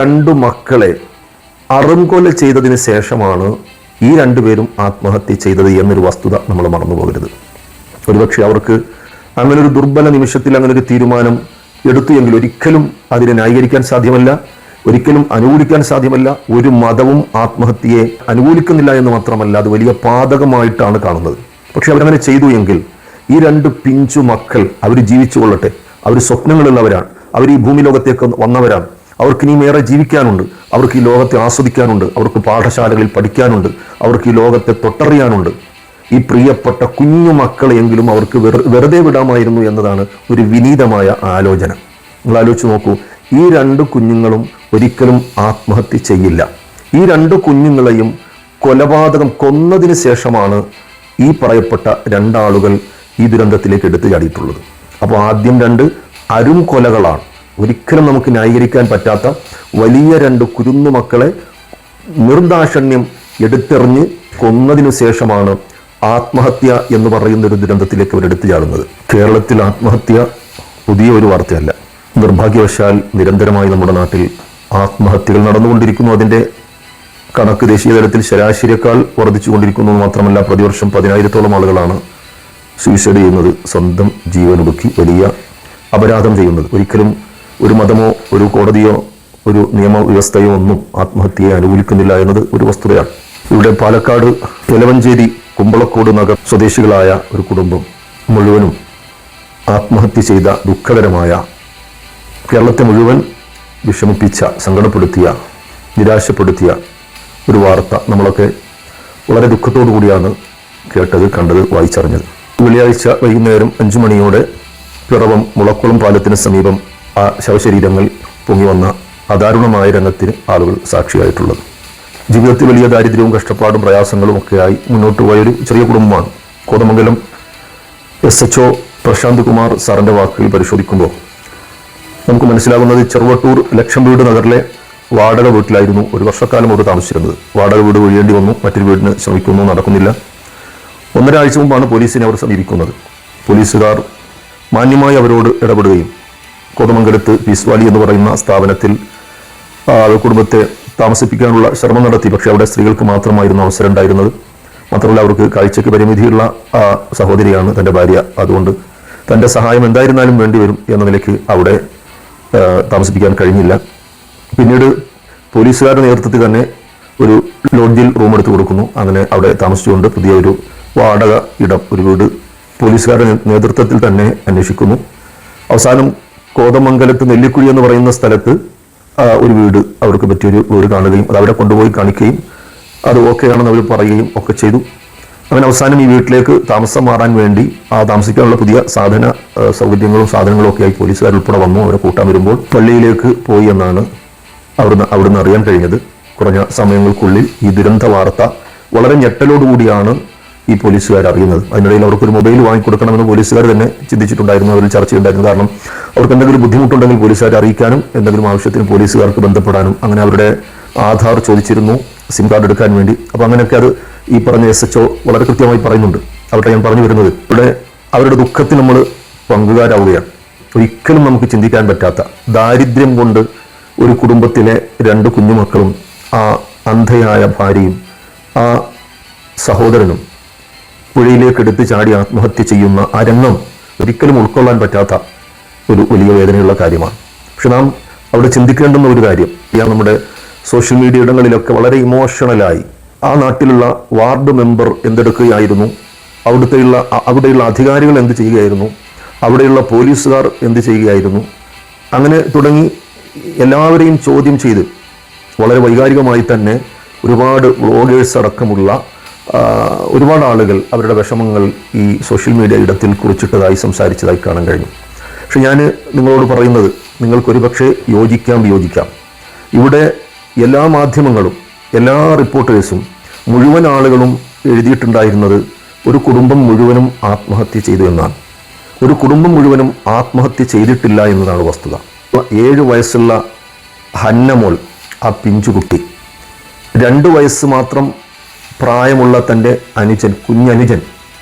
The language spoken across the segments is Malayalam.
രണ്ടു മക്കളെ അറുംകൊല ചെയ്തതിന് ശേഷമാണ് ഈ രണ്ടുപേരും ആത്മഹത്യ ചെയ്തത് എന്നൊരു വസ്തുത നമ്മൾ മറന്നു പോകരുത്. ഒരുപക്ഷെ അവർക്ക് അങ്ങനൊരു ദുർബല നിമിഷത്തിൽ അങ്ങനൊരു തീരുമാനം എടുത്തു എങ്കിൽ ഒരിക്കലും അതിനെ ന്യായീകരിക്കാൻ സാധ്യമല്ല, ഒരിക്കലും അനുകൂലിക്കാൻ സാധ്യമല്ല. ഒരു മതവും ആത്മഹത്യയെ അനുകൂലിക്കുന്നില്ല എന്ന് മാത്രമല്ല, അത് വലിയ പാതകമായിട്ടാണ് കാണുന്നത്. പക്ഷെ അവരങ്ങനെ ചെയ്തു എങ്കിൽ ഈ രണ്ട് പിഞ്ചു മക്കൾ അവർ ജീവിച്ചു കൊള്ളട്ടെ. അവർ സ്വപ്നങ്ങളുള്ളവരാണ്, അവർ ഈ ഭൂമി ലോകത്തേക്ക് വന്നവരാണ്. അവർക്ക് ഇനിയും ഏറെ ജീവിക്കാനുണ്ട്, അവർക്ക് ഈ ലോകത്തെ ആസ്വദിക്കാനുണ്ട്, അവർക്ക് പാഠശാലകളിൽ പഠിക്കാനുണ്ട്, അവർക്ക് ഈ ലോകത്തെ തൊട്ടറിയാനുണ്ട്. ഈ പ്രിയപ്പെട്ട കുഞ്ഞു മക്കളെയെങ്കിലും അവർക്ക് വെറുതെ വിടാമായിരുന്നു എന്നതാണ് ഒരു വിനീതമായ ആലോചന. നിങ്ങൾ ആലോചിച്ച് നോക്കൂ, ഈ രണ്ട് കുഞ്ഞുങ്ങളും ഒരിക്കലും ആത്മഹത്യ ചെയ്യില്ല. ഈ രണ്ട് കുഞ്ഞുങ്ങളെയും കൊന്നതിന് ശേഷമാണ് ഈ പറയപ്പെട്ട രണ്ടാളുകൾ ഈ ദുരന്തത്തിലേക്ക് എടുത്തു ചാടിയിട്ടുള്ളത്. അപ്പോൾ ആദ്യം രണ്ട് അരുംകൊലകളാണ്, ഒരിക്കലും നമുക്ക് ന്യായീകരിക്കാൻ പറ്റാത്ത വലിയ രണ്ട് കുരുന്നു മക്കളെ നിർദാക്ഷണ്യം എടുത്തെറിഞ്ഞ് കൊന്നതിനു ശേഷമാണ് ആത്മഹത്യ എന്ന് പറയുന്ന ഒരു ദുരന്തത്തിലേക്ക് അവർ എടുത്തു ചാടുന്നത്. കേരളത്തിൽ ആത്മഹത്യ പുതിയ ഒരു വാർത്തയല്ല. നിർഭാഗ്യവശാൽ നിരന്തരമായി നമ്മുടെ നാട്ടിൽ ആത്മഹത്യകൾ നടന്നുകൊണ്ടിരിക്കുന്നു. അതിൻ്റെ കണക്ക് ദേശീയ തലത്തിൽ ശരാശരിയേക്കാൾ വർദ്ധിച്ചുകൊണ്ടിരിക്കുന്നു. മാത്രമല്ല, പ്രതിവർഷം 10,000-ഓളം ആളുകളാണ് സൂയിസൈഡ് ചെയ്യുന്നത്, സ്വന്തം ജീവനൊടുക്കി വലിയ അപരാധം ചെയ്യുന്നത്. ഒരിക്കലും ഒരു മതമോ ഒരു കോടതിയോ ഒരു നിയമവ്യവസ്ഥയോ ഒന്നും ആത്മഹത്യയെ അനുകൂലിക്കുന്നില്ല എന്നത് ഒരു വസ്തുതയാണ്. ഇവിടെ പാലക്കാട് എലവഞ്ചേരി കുമ്പളക്കോട് നഗർ സ്വദേശികളായ ഒരു കുടുംബം മുഴുവനും ആത്മഹത്യ ചെയ്ത ദുഃഖകരമായ, കേരളത്തെ മുഴുവൻ വിഷമിപ്പിച്ച, സങ്കടപ്പെടുത്തിയ, നിരാശപ്പെടുത്തിയ ഒരു വാർത്ത നമ്മളൊക്കെ വളരെ ദുഃഖത്തോടു കൂടിയാണ് കേട്ടത്, കണ്ടത്, വായിച്ചറിഞ്ഞത്. വെള്ളിയാഴ്ച വൈകുന്നേരം 5 മണിയോടെ പിറവം മുളക്കുളം പാലത്തിന് സമീപം ആ ശവശരീരങ്ങൾ പൊങ്ങി വന്ന അദാരുണമായ രംഗത്തിന് ആളുകൾ സാക്ഷിയായിട്ടുള്ളത്. ജീവിതത്തിൽ വലിയ ദാരിദ്ര്യവും കഷ്ടപ്പാടും പ്രയാസങ്ങളും ഒക്കെയായി മുന്നോട്ട് പോയൊരു ചെറിയ കുടുംബമാണ്. കോതമംഗലം SHO പ്രശാന്ത് കുമാർ സാറിൻ്റെ വാക്കുകൾ പരിശോധിക്കുമ്പോൾ നമുക്ക് മനസ്സിലാകുന്നത്, ചെറുവട്ടൂർ ലക്ഷം വീട് നഗറിലെ വാടക വീട്ടിലായിരുന്നു ഒരു വർഷക്കാലം അവർ താമസിച്ചിരുന്നത്. വാടക വീട് ഒഴിയേണ്ടി വന്നു, മറ്റൊരു വീടിന് ശ്രമിക്കുന്നു, നടക്കുന്നില്ല. 1.5 ആഴ്ച മുമ്പാണ് പോലീസിനെ അവർ സമീപിക്കുന്നത്. പോലീസുകാർ മാന്യമായി അവരോട് ഇടപെടുകയും കോതമംഗലത്ത് പീസ് വാലി എന്ന് പറയുന്ന സ്ഥാപനത്തിൽ കുടുംബത്തെ താമസിപ്പിക്കാനുള്ള ശ്രമം നടത്തി. പക്ഷേ അവിടെ സ്ത്രീകൾക്ക് മാത്രമായിരുന്നു അവസരം ഉണ്ടായിരുന്നത്. മാത്രമല്ല, അവർക്ക് കാഴ്ചയ്ക്ക് പരിമിതിയുള്ള സഹോദരിയാണ് തൻ്റെ ഭാര്യ. അതുകൊണ്ട് തൻ്റെ സഹായം എന്തായിരുന്നാലും വേണ്ടിവരും എന്ന നിലയ്ക്ക് അവിടെ താമസിപ്പിക്കാൻ കഴിഞ്ഞില്ല. പിന്നീട് പോലീസുകാരുടെ നേതൃത്വത്തിൽ തന്നെ ഒരു ലോഡ്ജിൽ റൂം എടുത്തു കൊടുക്കുന്നു. അങ്ങനെ അവിടെ താമസിച്ചുകൊണ്ട് പുതിയ ഒരു വാടക ഇടം, ഒരു വീട് പോലീസുകാരുടെ നേതൃത്വത്തിൽ തന്നെ അന്വേഷിക്കുന്നു. അവസാനം കോതമംഗലത്ത് നെല്ലിക്കുഴി എന്ന് പറയുന്ന സ്ഥലത്ത് ഒരു വീട്, അവർക്ക് പറ്റിയൊരു വീട് കാണുകയും അത് അവിടെ കൊണ്ടുപോയി കാണിക്കുകയും അത് ഓക്കെ ആണെന്ന് അവർ പറയുകയും ഒക്കെ ചെയ്തു. അങ്ങനെ അവസാനം ഈ വീട്ടിലേക്ക് താമസം മാറാൻ വേണ്ടി താമസിക്കാനുള്ള പുതിയ സൗകര്യങ്ങളും സാധനങ്ങളും ഒക്കെ ആയി പോലീസുകാരുൾപ്പെടെ വന്നു. അവരെ കൂട്ടാൻ വരുമ്പോൾ പള്ളിയിലേക്ക് പോയി എന്നാണ് അവിടുന്ന് അറിയാൻ കഴിഞ്ഞത്. കുറഞ്ഞ സമയങ്ങൾക്കുള്ളിൽ ഈ ദുരന്ത വാർത്ത വളരെ ഞെട്ടലോടുകൂടിയാണ് ഈ പോലീസുകാർ അറിയുന്നത്. അതിനിടയിൽ അവർക്കൊരു മൊബൈൽ വാങ്ങിക്കൊടുക്കണമെന്ന് പോലീസുകാർ തന്നെ ചിന്തിച്ചിട്ടുണ്ടായിരുന്നു, അവരിൽ ചർച്ചയുണ്ടായിരുന്നു. കാരണം അവർക്ക് എന്തെങ്കിലും ബുദ്ധിമുട്ടുണ്ടെങ്കിൽ പോലീസുകാരെ അറിയിക്കാനും എന്തെങ്കിലും ആവശ്യത്തിന് പോലീസുകാർക്ക് ബന്ധപ്പെടാനും. അങ്ങനെ അവരുടെ ആധാർ ചോദിച്ചിരുന്നു, സിം കാർഡ് എടുക്കാൻ വേണ്ടി. അപ്പോൾ അങ്ങനെയൊക്കെ അത് ഈ പറഞ്ഞ SHO വളരെ കൃത്യമായി പറയുന്നുണ്ട്. അവിടെ ഞാൻ പറഞ്ഞു വരുന്നത്, ഇവിടെ അവരുടെ ദുഃഖത്തിൽ നമ്മൾ പങ്കുകാരാവുകയാണ്. ഒരിക്കലും നമുക്ക് ചിന്തിക്കാൻ പറ്റാത്ത ദാരിദ്ര്യം കൊണ്ട് ഒരു കുടുംബത്തിലെ 2 കുഞ്ഞുമക്കളും ആ അന്ധയായ ഭാര്യയും ആ സഹോദരനും പുഴയിലേക്ക് എടുത്ത് ചാടി ആത്മഹത്യ ചെയ്യുന്ന ആ രംഗം ഒരിക്കലും ഉൾക്കൊള്ളാൻ പറ്റാത്ത ഒരു വലിയ വേദനയുള്ള കാര്യമാണ്. പക്ഷെ നാം അവിടെ ചിന്തിക്കേണ്ടുന്ന ഒരു കാര്യം, നമ്മുടെ സോഷ്യൽ മീഡിയ ഇടങ്ങളിലൊക്കെ വളരെ ഇമോഷണലായി ആ നാട്ടിലുള്ള വാർഡ് മെമ്പർ എന്തെടുക്കുകയായിരുന്നു, അവിടെയുള്ള അധികാരികൾ എന്ത് ചെയ്യുകയായിരുന്നു, അവിടെയുള്ള പോലീസുകാർ എന്ത് ചെയ്യുകയായിരുന്നു, അങ്ങനെ തുടങ്ങി എല്ലാവരെയും ചോദ്യം ചെയ്ത് വളരെ വൈകാരികമായി തന്നെ ഒരുപാട് വ്ളോഗേഴ്സ് അടക്കമുള്ള ഒരുപാട് ആളുകൾ അവരുടെ വിഷമങ്ങൾ ഈ സോഷ്യൽ മീഡിയ ഇടത്തിൽ കുറിച്ചിട്ടതായി സംസാരിച്ചതായി കാണാൻ കഴിഞ്ഞു. പക്ഷെ ഞാൻ നിങ്ങളോട് പറയുന്നത്, നിങ്ങൾക്കൊരു പക്ഷേ യോജിക്കാം. ഇവിടെ എല്ലാ മാധ്യമങ്ങളും എല്ലാ റിപ്പോർട്ടേഴ്സും മുഴുവൻ ആളുകളും എഴുതിയിട്ടുണ്ടായിരുന്നത് ഒരു കുടുംബം മുഴുവനും ആത്മഹത്യ ചെയ്തു എന്നാണ്. ഒരു കുടുംബം മുഴുവനും ആത്മഹത്യ ചെയ്തിട്ടില്ല എന്നതാണ് വസ്തുത. 7 വയസ്സുള്ള ഹന്നമോൾ, ആ പിഞ്ചുകുട്ടി, 2 വയസ്സ് മാത്രം പ്രായമുള്ള തൻ്റെ കുഞ്ഞനുജൻ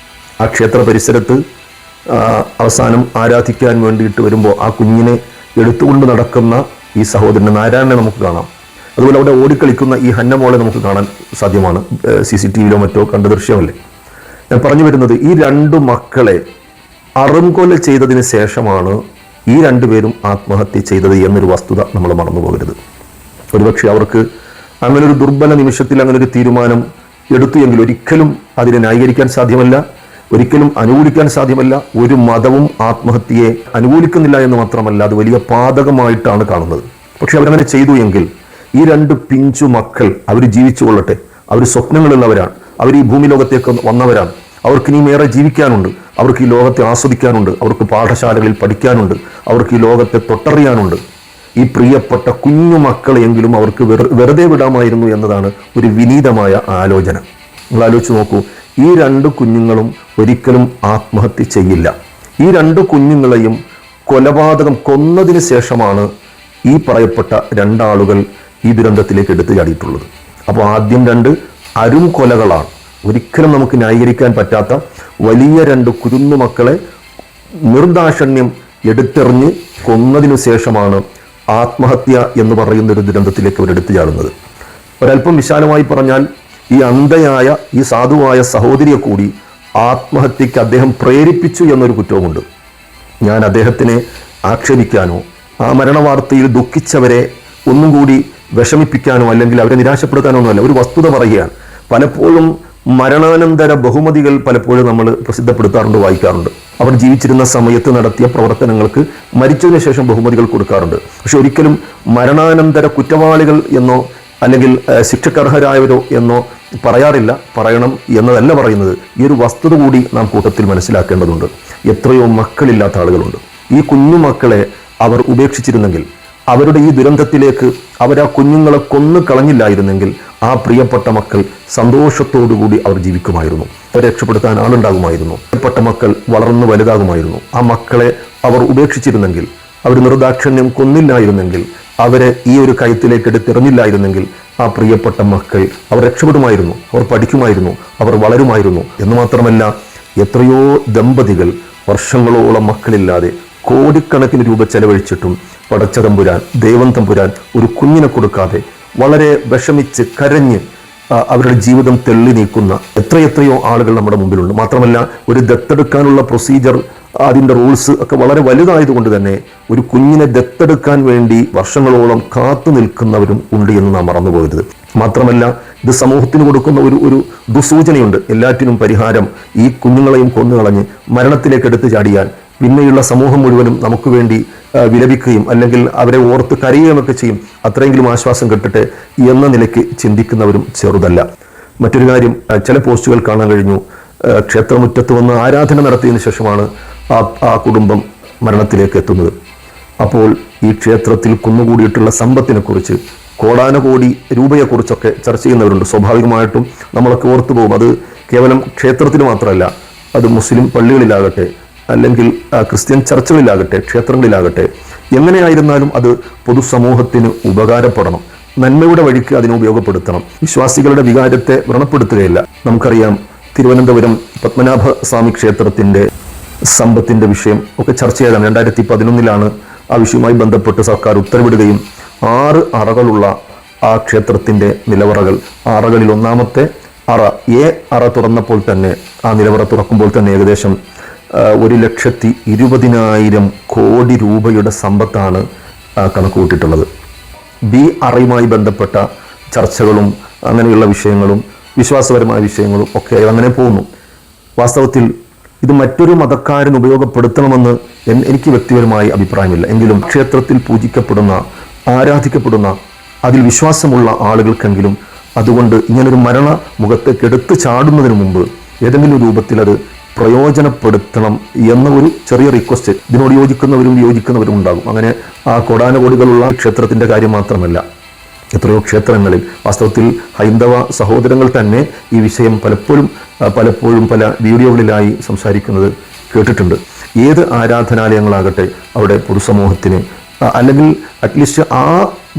ആ ക്ഷേത്ര പരിസരത്ത് അവസാനം ആരാധിക്കാൻ വേണ്ടിയിട്ട് വരുമ്പോൾ ആ കുഞ്ഞിനെ എടുത്തുകൊണ്ട് നടക്കുന്ന ഈ സഹോദരനെ നാരായണനെ നമുക്ക് കാണാം. അതുപോലെ അവിടെ ഓടിക്കളിക്കുന്ന ഈ ഹന്നമോളെ നമുക്ക് കാണാൻ സാധ്യമാണ്. CCTVയിലോ മറ്റോ കണ്ട ദൃശ്യമല്ലേ. ഞാൻ പറഞ്ഞു വരുന്നത്, ഈ രണ്ടു മക്കളെ അറുംകൊല ചെയ്തതിന് ശേഷമാണ് ഈ രണ്ടുപേരും ആത്മഹത്യ ചെയ്തത് എന്നൊരു വസ്തുത നമ്മൾ മറന്നു പോകരുത്. ഒരുപക്ഷെ അവർക്ക് അങ്ങനൊരു ദുർബല നിമിഷത്തിൽ അങ്ങനൊരു തീരുമാനം എടുത്തു എങ്കിൽ ഒരിക്കലും അതിനെ ന്യായീകരിക്കാൻ സാധ്യമല്ല, ഒരിക്കലും അനുകൂലിക്കാൻ സാധ്യമല്ല. ഒരു മതവും ആത്മഹത്യയെ അനുകൂലിക്കുന്നില്ല എന്ന് മാത്രമല്ല, അത് വലിയ പാതകമായിട്ടാണ് കാണുന്നത്. പക്ഷെ അവരങ്ങനെ ചെയ്തു എങ്കിൽ ഈ രണ്ട് പിഞ്ചു മക്കൾ അവർ ജീവിച്ചു കൊള്ളട്ടെ. അവർ സ്വപ്നങ്ങളുള്ളവരാണ്, അവർ ഈ ഭൂമി ലോകത്തേക്ക് വന്നവരാണ്. അവർക്ക് ഇനിയും ഏറെ ജീവിക്കാനുണ്ട്, അവർക്ക് ഈ ലോകത്തെ ആസ്വദിക്കാനുണ്ട്, അവർക്ക് പാഠശാലകളിൽ പഠിക്കാനുണ്ട്, അവർക്ക് ഈ ലോകത്തെ തൊട്ടറിയാനുണ്ട്. ഈ പ്രിയപ്പെട്ട കുഞ്ഞു മക്കളെയെങ്കിലും അവർക്ക് വെറുതെ വിടാമായിരുന്നു എന്നതാണ് ഒരു വിനീതമായ ആലോചന. നിങ്ങൾ ആലോചിച്ച് നോക്കൂ, ഈ രണ്ട് കുഞ്ഞുങ്ങളും ഒരിക്കലും ആത്മഹത്യ ചെയ്യില്ല. ഈ രണ്ട് കുഞ്ഞുങ്ങളെയും കൊന്നതിന് ശേഷമാണ് ഈ പറയപ്പെട്ട രണ്ടാളുകൾ ഈ ദുരന്തത്തിലേക്ക് എടുത്തു ചാടിയിട്ടുള്ളത്. അപ്പോൾ ആദ്യം രണ്ട് അരുംകൊലകളാണ്. ഒരിക്കലും നമുക്ക് ന്യായീകരിക്കാൻ പറ്റാത്ത വലിയ രണ്ട് കുരുന്നു മക്കളെ നിർദാക്ഷണ്യം എടുത്തെറിഞ്ഞ് കൊന്നതിനു ശേഷമാണ് ആത്മഹത്യ എന്ന് പറയുന്ന ഒരു ദുരന്തത്തിലേക്ക് അവർ എടുത്തു ചാടുന്നത്. ഒരല്പം വിശാലമായി പറഞ്ഞാൽ, ഈ അന്ധയായ ഈ സാധുവായ സഹോദരിയെ കൂടി ആത്മഹത്യക്ക് അദ്ദേഹം പ്രേരിപ്പിച്ചു എന്നൊരു കുറ്റവുമുണ്ട്. ഞാൻ അദ്ദേഹത്തിനെ ആക്ഷേപിക്കാനോ ആ മരണവാർത്തയിൽ ദുഃഖിച്ചവരെ ഒന്നും കൂടി വിഷമിപ്പിക്കാനോ അല്ലെങ്കിൽ അവരെ നിരാശപ്പെടുത്താനോ ഒന്നുമല്ല, ഒരു വസ്തുത പറയുകയാണ്. പലപ്പോഴും മരണാനന്തര ബഹുമതികൾ പലപ്പോഴും നമ്മൾ പ്രസിദ്ധപ്പെടുത്താറുണ്ട്, വായിക്കാറുണ്ട്. അവർ ജീവിച്ചിരുന്ന സമയത്ത് നടത്തിയ പ്രവർത്തനങ്ങൾക്ക് മരിച്ചതിന് ശേഷം ബഹുമതികൾ കൊടുക്കാറുണ്ട്. പക്ഷെ ഒരിക്കലും മരണാനന്തര കുറ്റവാളികൾ എന്നോ അല്ലെങ്കിൽ ശിക്ഷക്കർഹരായവരോ എന്നോ പറയാറില്ല. പറയണം എന്നതല്ല പറയുന്നത്. ഈ ഒരു വസ്തുത കൂടി നാം കൂട്ടത്തിൽ മനസ്സിലാക്കേണ്ടതുണ്ട്. എത്രയോ മക്കളില്ലാത്ത ആളുകളുണ്ട്. ഈ കുഞ്ഞു മക്കളെ അവർ ഉപേക്ഷിച്ചിരുന്നെങ്കിൽ, അവരുടെ ഈ ദുരന്തത്തിലേക്ക് അവരാ കുഞ്ഞുങ്ങളെ കൊന്നു കളഞ്ഞില്ലായിരുന്നെങ്കിൽ ആ പ്രിയപ്പെട്ട മക്കൾ സന്തോഷത്തോടുകൂടി അവർ ജീവിക്കുമായിരുന്നു. അവരെ രക്ഷപ്പെടുത്താൻ ആളുണ്ടാകുമായിരുന്നു. പ്രിയപ്പെട്ട മക്കൾ വളർന്നു വലുതാകുമായിരുന്നു. ആ മക്കളെ അവർ ഉപേക്ഷിച്ചിരുന്നെങ്കിൽ, അവർ നിർദാക്ഷിണ്യം കൊന്നില്ലായിരുന്നെങ്കിൽ, അവരെ ഈ ഒരു കയത്തിലേക്ക് എടുത്തെറിഞ്ഞില്ലായിരുന്നെങ്കിൽ ആ പ്രിയപ്പെട്ട മക്കൾ അവർ രക്ഷപ്പെടുമായിരുന്നു, അവർ പഠിക്കുമായിരുന്നു, അവർ വളരുമായിരുന്നു. എന്ന് മാത്രമല്ല, എത്രയോ ദമ്പതികൾ വർഷങ്ങളോളം മക്കളില്ലാതെ കോടിക്കണക്കിന് രൂപ ചെലവഴിച്ചിട്ടും പടച്ച തമ്പുരാൻ, ദൈവം തമ്പുരാൻ ഒരു കുഞ്ഞിനെ കൊടുക്കാതെ വളരെ വിഷമിച്ച് കരഞ്ഞ് അവരുടെ ജീവിതം തെള്ളി നീക്കുന്ന എത്രയെത്രയോ ആളുകൾ നമ്മുടെ മുമ്പിലുണ്ട്. മാത്രമല്ല, ഒരു ദത്തെടുക്കാനുള്ള പ്രൊസീജിയർ, അതിൻ്റെ റൂൾസ് ഒക്കെ വളരെ വലുതായതുകൊണ്ട് തന്നെ ഒരു കുഞ്ഞിനെ ദത്തെടുക്കാൻ വേണ്ടി വർഷങ്ങളോളം കാത്തു നിൽക്കുന്നവരും ഉണ്ട് എന്ന് നാം മറന്നുപോകരുത്. മാത്രമല്ല, ഇത് സമൂഹത്തിന് കൊടുക്കുന്ന ഒരു ദുസൂചനയുണ്ട്. എല്ലാറ്റിനും പരിഹാരം ഈ കുഞ്ഞുങ്ങളെയും കൊന്നുകളഞ്ഞ് മരണത്തിലേക്ക് എടുത്തു ചാടിയാൽ പിന്നെയുള്ള സമൂഹം മുഴുവനും നമുക്ക് വേണ്ടി വിലപിക്കുകയും അല്ലെങ്കിൽ അവരെ ഓർത്ത് കരയുകയൊക്കെ ചെയ്യും. അത്രയെങ്കിലും ആശ്വാസം കിട്ടട്ടെ എന്ന നിലയ്ക്ക് ചിന്തിക്കുന്നവരും ചെറുതല്ല. മറ്റൊരു കാര്യം, ചില പോസ്റ്റുകൾ കാണാൻ കഴിഞ്ഞു. ക്ഷേത്രമുറ്റത്ത് വന്ന് ആരാധന നടത്തിയതിനു ശേഷമാണ് ആ കുടുംബം മരണത്തിലേക്ക് എത്തുന്നത്. അപ്പോൾ ഈ ക്ഷേത്രത്തിൽ കുന്നുകൂടിയിട്ടുള്ള സമ്പത്തിനെ കുറിച്ച്, കോടാനുകോടി രൂപയെക്കുറിച്ചൊക്കെ ചർച്ച ചെയ്യുന്നവരുണ്ട്. സ്വാഭാവികമായിട്ടും നമ്മളൊക്കെ ഓർത്തു പോകും. അത് കേവലം ക്ഷേത്രത്തിൽ മാത്രമല്ല, അത് മുസ്ലിം പള്ളികളിലാകട്ടെ അല്ലെങ്കിൽ ക്രിസ്ത്യൻ ചർച്ചുകളിലാകട്ടെ ക്ഷേത്രങ്ങളിലാകട്ടെ, എങ്ങനെയായിരുന്നാലും അത് പൊതുസമൂഹത്തിന് ഉപകാരപ്പെടണം. നന്മയുടെ വഴിക്ക് അതിനെ ഉപയോഗപ്പെടുത്തണം. വിശ്വാസികളുടെ വികാരത്തെ വ്രണപ്പെടുത്തുകയില്ല. നമുക്കറിയാം, തിരുവനന്തപുരം പത്മനാഭ സ്വാമി ക്ഷേത്രത്തിൻ്റെ സമ്പത്തിൻ്റെ വിഷയം ഒക്കെ ചർച്ച ചെയ്താണ്. 2011 ആ വിഷയവുമായി ബന്ധപ്പെട്ട് സർക്കാർ ഉത്തരവിടുകയും 6 അറകളുള്ള ആ ക്ഷേത്രത്തിൻ്റെ നിലവറകൾ, അറകളിൽ ഒന്നാമത്തെ അറ അറ തുറന്നപ്പോൾ തന്നെ, ആ നിലവറ തുറക്കുമ്പോൾ തന്നെ ഏകദേശം 1,20,000 കോടി രൂപയുടെ സമ്പത്താണ് കണക്ക് കൂട്ടിയിട്ടുള്ളത്. ബി അറയുമായി ബന്ധപ്പെട്ട ചർച്ചകളും അങ്ങനെയുള്ള വിഷയങ്ങളും വിശ്വാസപരമായ വിഷയങ്ങളും ഒക്കെ അങ്ങനെ പോകുന്നു. വാസ്തവത്തിൽ ഇത് മറ്റൊരു മതക്കാരന് ഉപയോഗപ്പെടുത്തണമെന്ന് എനിക്ക് വ്യക്തിപരമായി അഭിപ്രായമില്ല. എങ്കിലും ക്ഷേത്രത്തിൽ പൂജിക്കപ്പെടുന്ന, ആരാധിക്കപ്പെടുന്ന, അതിൽ വിശ്വാസമുള്ള ആളുകൾക്കെങ്കിലും അതുകൊണ്ട് ഇങ്ങനൊരു മരണ മുഖത്തേക്ക് എടുത്തു ചാടുന്നതിന് മുമ്പ് ഏതെങ്കിലും രൂപത്തിൽ അത് പ്രയോജനപ്പെടുത്തണം എന്ന ഒരു ചെറിയ റിക്വസ്റ്റ് ഇതിനോട് യോജിക്കുന്നവരും ഉണ്ടാകും. അങ്ങനെ ആ കോടാനുകോടികളുള്ള ക്ഷേത്രത്തിൻ്റെ കാര്യം മാത്രമല്ല, എത്രയോ ക്ഷേത്രങ്ങളിൽ വാസ്തവത്തിൽ ഹൈന്ദവ സഹോദരങ്ങൾ തന്നെ ഈ വിഷയം പലപ്പോഴും പല വീഡിയോകളിലായി സംസാരിക്കുന്നത് കേട്ടിട്ടുണ്ട്. ഏത് ആരാധനാലയങ്ങളാകട്ടെ അവിടെ പൊതുസമൂഹത്തിന് അല്ലെങ്കിൽ അറ്റ്ലീസ്റ്റ് ആ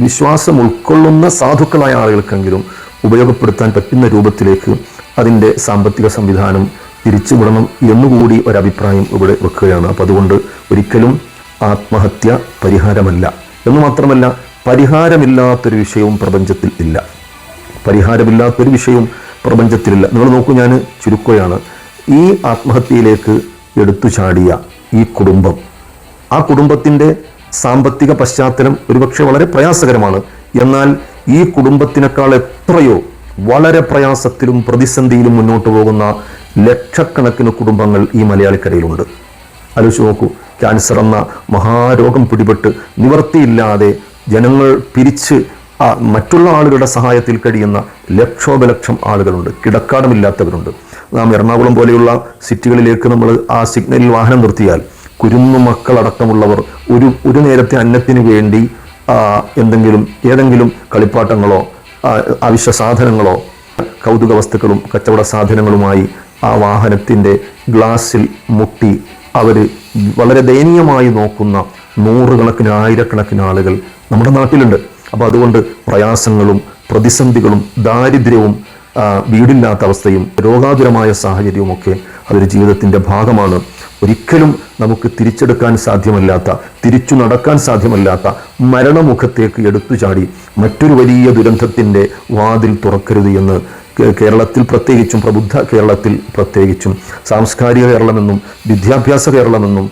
വിശ്വാസം ഉൾക്കൊള്ളുന്ന സാധുക്കളായ ആളുകൾക്കെങ്കിലും ഉപയോഗപ്പെടുത്താൻ പറ്റുന്ന രൂപത്തിലേക്ക് അതിൻ്റെ സാമ്പത്തിക സംവിധാനം തിരിച്ചുവിടണം എന്നുകൂടി ഒരഭിപ്രായം ഇവിടെ വെക്കുകയാണ്. അപ്പോൾ അതുകൊണ്ട് ഒരിക്കലും ആത്മഹത്യ പരിഹാരമല്ല എന്ന് മാത്രമല്ല, പരിഹാരമില്ലാത്തൊരു വിഷയവും പ്രപഞ്ചത്തിൽ ഇല്ല. പരിഹാരമില്ലാത്തൊരു വിഷയവും പ്രപഞ്ചത്തിലില്ല. നിങ്ങൾ നോക്കൂ, ഞാൻ ചുരുക്കുകയാണ്. ഈ ആത്മഹത്യയിലേക്ക് എടുത്തു ചാടിയ ഈ കുടുംബം, ആ കുടുംബത്തിൻ്റെ സാമ്പത്തിക പശ്ചാത്തലം ഒരുപക്ഷെ വളരെ പ്രയാസകരമാണ്. എന്നാൽ ഈ കുടുംബത്തിനേക്കാൾ എത്രയോ വളരെ പ്രയാസത്തിലും പ്രതിസന്ധിയിലും മുന്നോട്ട് പോകുന്ന ലക്ഷക്കണക്കിന് കുടുംബങ്ങൾ ഈ മലയാളിക്കരയിലുണ്ട്. ആലോചിച്ച് നോക്കൂ, ക്യാൻസർ എന്ന മഹാരോഗം പിടിപെട്ട് നിവർത്തിയില്ലാതെ ജനങ്ങൾ പിരിച്ച് മറ്റുള്ള ആളുകളുടെ സഹായത്തിൽ കഴിയുന്ന ലക്ഷോപലക്ഷം ആളുകളുണ്ട്. കിടക്കാടമില്ലാത്തവരുണ്ട്. നാം എറണാകുളം പോലെയുള്ള സിറ്റികളിലേക്ക് നമ്മൾ ആ സിഗ്നലിൽ വാഹനം നിർത്തിയാൽ കുരുന്നു മക്കളടക്കമുള്ളവർ ഒരു നേരത്തെ അന്നത്തിന് വേണ്ടി ഏതെങ്കിലും കളിപ്പാട്ടങ്ങളോ അവശ്യ സാധനങ്ങളോ കൗതുക വസ്തുക്കളും കച്ചവട സാധനങ്ങളുമായി ആ വാഹനത്തിൻ്റെ ഗ്ലാസ്സിൽ മുട്ടി അവർ വളരെ ദയനീയമായി നോക്കുന്ന നൂറുകണക്കിന് ആയിരക്കണക്കിന് ആളുകൾ നമ്മുടെ നാട്ടിലുണ്ട്. അപ്പോൾ അതുകൊണ്ട് പ്രയാസങ്ങളും പ്രതിസന്ധികളും ദാരിദ്ര്യവും വീടില്ലാത്ത അവസ്ഥയും രോഗാതുരമായ സാഹചര്യവുമൊക്കെ അതൊരു ജീവിതത്തിൻ്റെ ഭാഗമാണ്. ഒരിക്കലും നമുക്ക് തിരിച്ചെടുക്കാൻ സാധ്യമല്ലാത്ത, തിരിച്ചു നടക്കാൻ സാധ്യമല്ലാത്ത മരണമുഖത്തേക്ക് എടുത്തു ചാടി മറ്റൊരു വലിയ ദുരന്തത്തിൻ്റെ വാതിൽ തുറക്കരുത് എന്ന് കേരളത്തിൽ പ്രത്യേകിച്ചും, പ്രബുദ്ധ കേരളത്തിൽ പ്രത്യേകിച്ചും, സാംസ്കാരിക കേരളമെന്നും വിദ്യാഭ്യാസ കേരളമെന്നും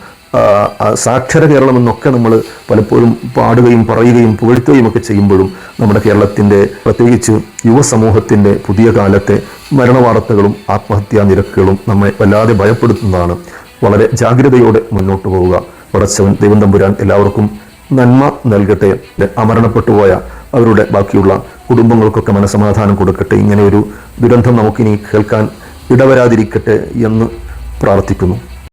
സാക്ഷര കേരളമെന്നൊക്കെ നമ്മൾ പലപ്പോഴും പാടുകയും പറയുകയും പുകഴ്ത്തുകയും ഒക്കെ ചെയ്യുമ്പോഴും നമ്മുടെ കേരളത്തിൻ്റെ പ്രത്യേകിച്ച് യുവസമൂഹത്തിൻ്റെ പുതിയ കാലത്തെ മരണവാർത്തകളും ആത്മഹത്യാ നിരക്കുകളും നമ്മെ വല്ലാതെ ഭയപ്പെടുത്തുന്നതാണ്. വളരെ ജാഗ്രതയോടെ മുന്നോട്ട് പോവുക. പടച്ചവൻ ദൈവം തമ്പുരാൻ എല്ലാവർക്കും നന്മ നൽകട്ടെ. അമരണപ്പെട്ടു പോയ അവരുടെ ബാക്കിയുള്ള കുടുംബങ്ങൾക്കൊക്കെ മനസമാധാനം കൊടുക്കട്ടെ. ഇങ്ങനെ ഒരു ദുരന്തം നമുക്കിനി കേൾക്കാൻ ഇടവരാതിരിക്കട്ടെ എന്ന് പ്രാർത്ഥിക്കുന്നു.